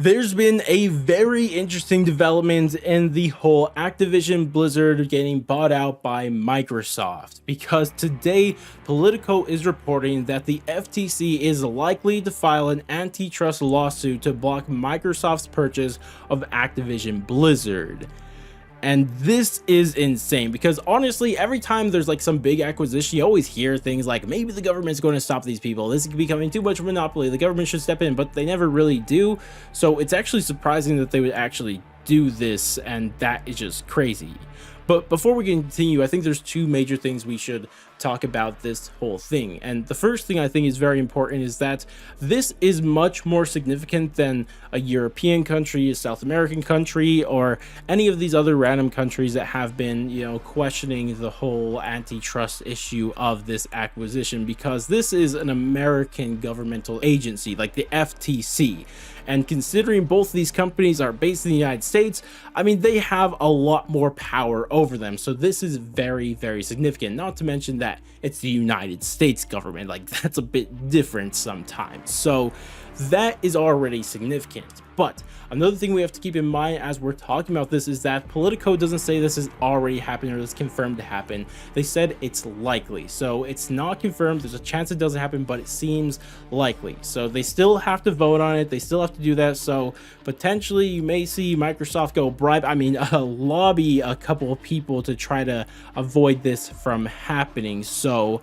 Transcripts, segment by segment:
There's been a very interesting development in the whole Activision Blizzard getting bought out by Microsoft, because today Politico is reporting that the FTC is likely to file an antitrust lawsuit to block Microsoft's purchase of Activision Blizzard. And this is insane because honestly, every time there's like some big acquisition, you always hear things like maybe the government's going to stop these people. This is becoming too much of a monopoly. The government should step in, but they never really do. So it's actually surprising that they would actually do this, and that is just crazy. But before we continue, I think there's two major things we should talk about this whole thing. And the first thing I think is very important is that this is much more significant than a European country, a South American country, or any of these other random countries that have been, questioning the whole antitrust issue of this acquisition, because this is an American governmental agency like the FTC. And considering both these companies are based in the United States, I mean, they have a lot more power over them. So this is very, very significant. Not to mention that it's the United States government. Like, that's a bit different sometimes. So that is already significant. But another thing we have to keep in mind as we're talking about this is that Politico doesn't say this has already happened or is confirmed to happen. They said it's likely. So it's not confirmed. There's a chance it doesn't happen, but it seems likely. So they still have to vote on it. They still have to do that. So potentially you may see Microsoft go lobby a couple of people to try to avoid this from happening. So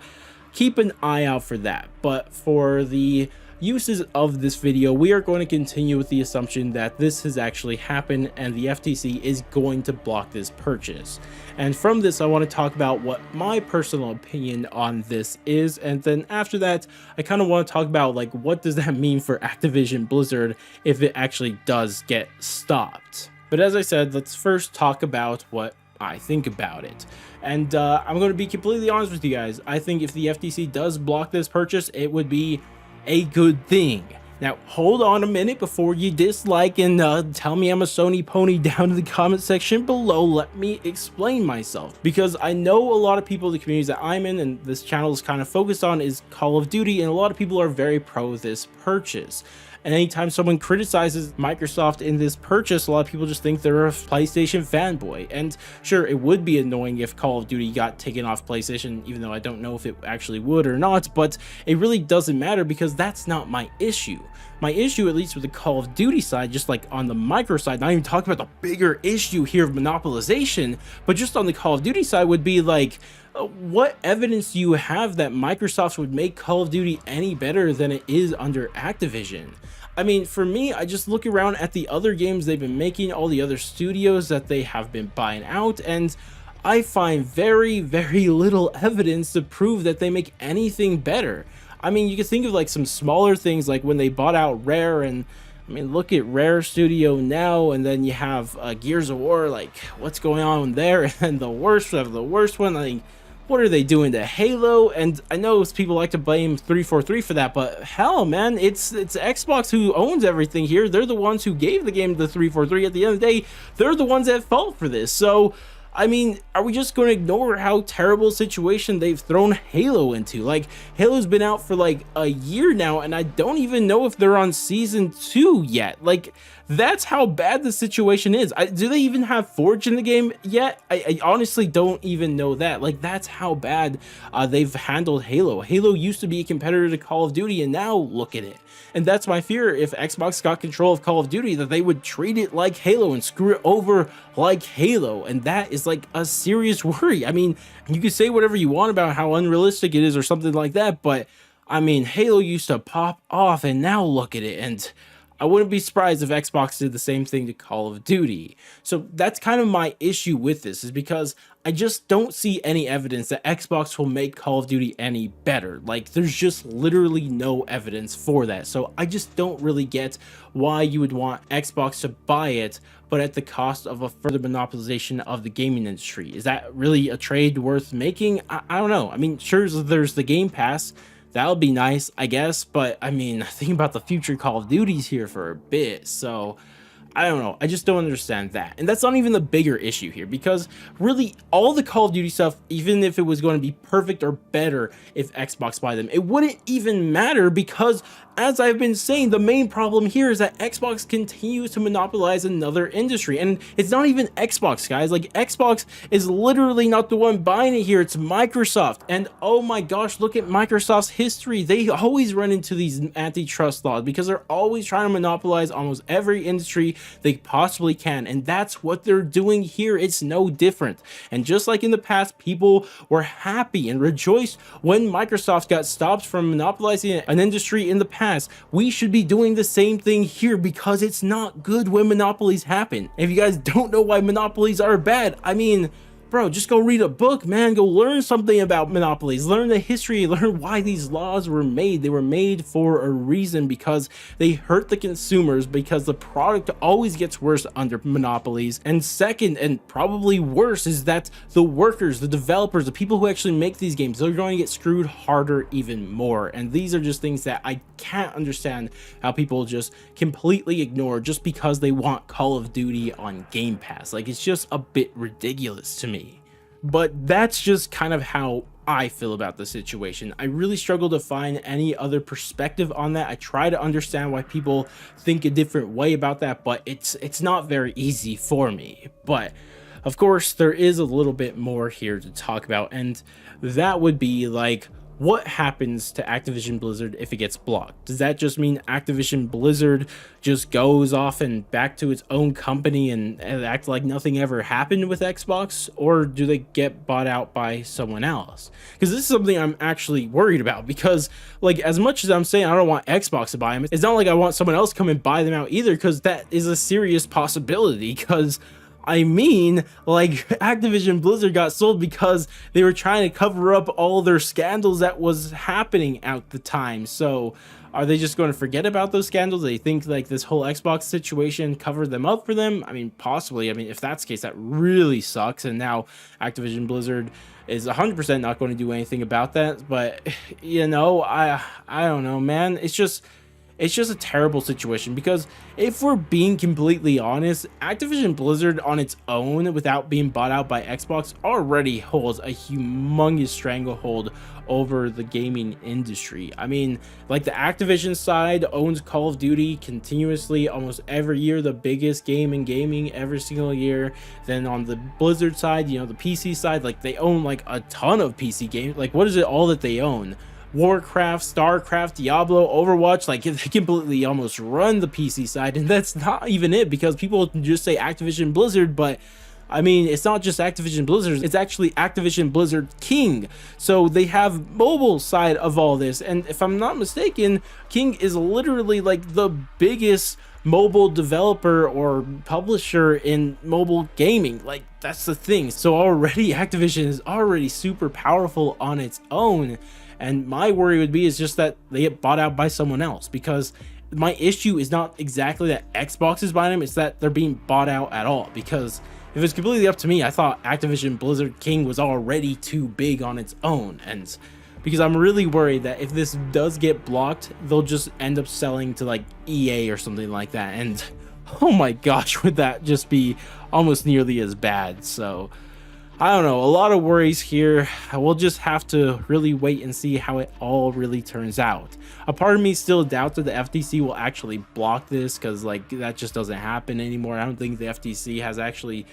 keep an eye out for that. But for the uses of this video, we are going to continue with the assumption that this has actually happened and the FTC is going to block this purchase. And from this, I want to talk about what my personal opinion on this is, and then after that I kind of want to talk about like what does that mean for Activision Blizzard if it actually does get stopped. But as I said, let's first talk about what I think about it. And I'm going to be completely honest with you guys. I think if the FTC does block this purchase, it would be a good thing. Now hold on a minute before you dislike and tell me I'm a Sony pony down in the comment section below. Let me explain myself, because I know a lot of people in the communities that I'm in and this channel is kind of focused on is Call of Duty, and a lot of people are very pro this purchase. And anytime someone criticizes Microsoft in this purchase, a lot of people just think they're a PlayStation fanboy. And sure, it would be annoying if Call of Duty got taken off PlayStation, even though I don't know if it actually would or not, but it really doesn't matter because that's not my issue. My issue, at least with the Call of Duty side, just like on the micro side, not even talking about the bigger issue here of monopolization, but just on the Call of Duty side would be like, what evidence do you have that Microsoft would make Call of Duty any better than it is under Activision? I mean, for me, I just look around at the other games they've been making, all the other studios that they have been buying out, and I find very, very little evidence to prove that they make anything better. I mean, you can think of like some smaller things like when they bought out Rare, and I mean, look at Rare Studio now, and then you have Gears of War, like what's going on there, and the worst of the worst one, like what are they doing to Halo? And I know people like to blame 343 for that, but hell, man, it's Xbox who owns everything here. They're the ones who gave the game to 343. At the end of the day, they're the ones at fault for this. So I mean, are we just going to ignore how terrible situation they've thrown Halo into? Like, Halo's been out for like a year now, and I don't even know if they're on season 2 yet. Like, that's how bad the situation is. Do they even have Forge in the game yet? I honestly don't even know that. Like, that's how bad they've handled Halo. Halo used to be a competitor to Call of Duty, and now look at it. And that's my fear, if Xbox got control of Call of Duty, that they would treat it like Halo and screw it over like Halo. And that is like a serious worry. I mean, you can say whatever you want about how unrealistic it is or something like that, but I mean, Halo used to pop off, and now look at it. And I wouldn't be surprised if Xbox did the same thing to Call of Duty. So that's kind of my issue with this, is because I just don't see any evidence that Xbox will make Call of Duty any better. Like, there's just literally no evidence for that. So I just don't really get why you would want Xbox to buy it, but at the cost of a further monopolization of the gaming industry. Is that really a trade worth making? I don't know. I mean, sure, there's the Game Pass. That would be nice, I guess, but I mean, think about the future Call of Duties here for a bit, so I don't know. I just don't understand that. And that's not even the bigger issue here, because really all the Call of Duty stuff, even if it was going to be perfect or better if Xbox buy them, it wouldn't even matter, because as I've been saying, the main problem here is that Xbox continues to monopolize another industry, and it's not even Xbox, guys. Like, Xbox is literally not the one buying it here, it's Microsoft. And oh my gosh, look at Microsoft's history. They always run into these antitrust laws because they're always trying to monopolize almost every industry they possibly can, and that's what they're doing here. It's no different. And just like in the past, people were happy and rejoiced when Microsoft got stopped from monopolizing an industry in the past. We should be doing the same thing here because it's not good when monopolies happen. If you guys don't know why monopolies are bad, I mean, bro, just go read a book, man. Go learn something about monopolies. Learn the history. Learn why these laws were made. They were made for a reason, because they hurt the consumers, because the product always gets worse under monopolies. And second, and probably worse, is that the workers, the developers, the people who actually make these games, they're going to get screwed harder even more. And these are just things that I can't understand how people just completely ignore just because they want Call of Duty on Game Pass. Like, it's just a bit ridiculous to me. But that's just kind of how I feel about the situation. I really struggle to find any other perspective on that. I try to understand why people think a different way about that, but it's not very easy for me. But of course, there is a little bit more here to talk about, and that would be like, what happens to Activision Blizzard if it gets blocked? Does that just mean Activision Blizzard just goes off and back to its own company and act like nothing ever happened with Xbox? Or do they get bought out by someone else? Because this is something I'm actually worried about, because like, as much as I'm saying I don't want Xbox to buy them, it's not like I want someone else to come and buy them out either, because that is a serious possibility. Because I mean, like, Activision Blizzard got sold because they were trying to cover up all their scandals that was happening at the time. So are they just going to forget about those scandals? They think like this whole Xbox situation covered them up for them? I mean, possibly. I mean, if that's the case, that really sucks. And now Activision Blizzard is 100% not going to do anything about that. But, you know, I don't know, man. It's just a terrible situation, because if we're being completely honest, Activision Blizzard on its own, without being bought out by Xbox, already holds a humongous stranglehold over the gaming industry. I mean, like, the Activision side owns Call of Duty continuously almost every year, the biggest game in gaming every single year. Then on the Blizzard side, you know, the PC side, like, they own like a ton of PC games. Like, what is it all that they own? Warcraft, Starcraft, Diablo, Overwatch, like, they completely almost run the PC side. And that's not even it, because people just say Activision Blizzard, but I mean, it's not just Activision Blizzard, it's actually Activision Blizzard King. So they have mobile side of all this, and if I'm not mistaken, King is literally like the biggest mobile developer or publisher in mobile gaming. Like, that's the thing. So already Activision is already super powerful on its own. And my worry would be is just that they get bought out by someone else, because my issue is not exactly that Xbox is buying them, it's that they're being bought out at all. Because if it's completely up to me, I thought Activision Blizzard King was already too big on its own. And because I'm really worried that if this does get blocked, they'll just end up selling to like EA or something like that. And oh my gosh, would that just be almost nearly as bad. So I don't know, a lot of worries here. We'll just have to really wait and see how it all really turns out. A part of me still doubts that the FTC will actually block this, because like, that just doesn't happen anymore. I don't think the FTC has actually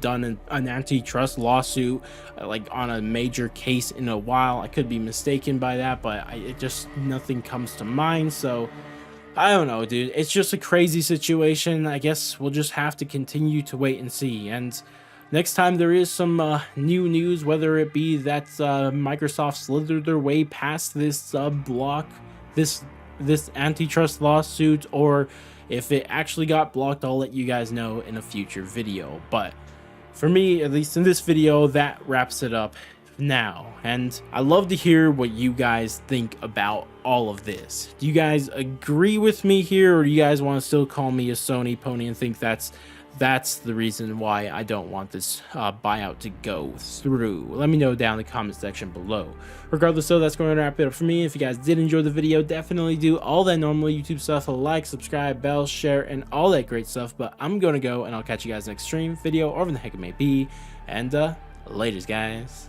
done an antitrust lawsuit like on a major case in a while. I could be mistaken by that, but it just, nothing comes to mind. So I don't know, dude. It's just a crazy situation. I guess we'll just have to continue to wait and see. And next time there is some new news, whether it be that Microsoft slithered their way past this this antitrust lawsuit, or if it actually got blocked, I'll let you guys know in a future video. But for me, at least in this video, that wraps it up now. And I'd love to hear what you guys think about all of this. Do you guys agree with me here, or do you guys want to still call me a Sony pony and think that's the reason why I don't want this buyout to go through? Let me know down in the comment section below. Regardless, so that's going to wrap it up for me. If you guys did enjoy the video, definitely do all that normal YouTube stuff, like, subscribe, bell, share, and all that great stuff. But I'm going to go, and I'll catch you guys next stream, video, or whatever the heck it may be. And laters, guys.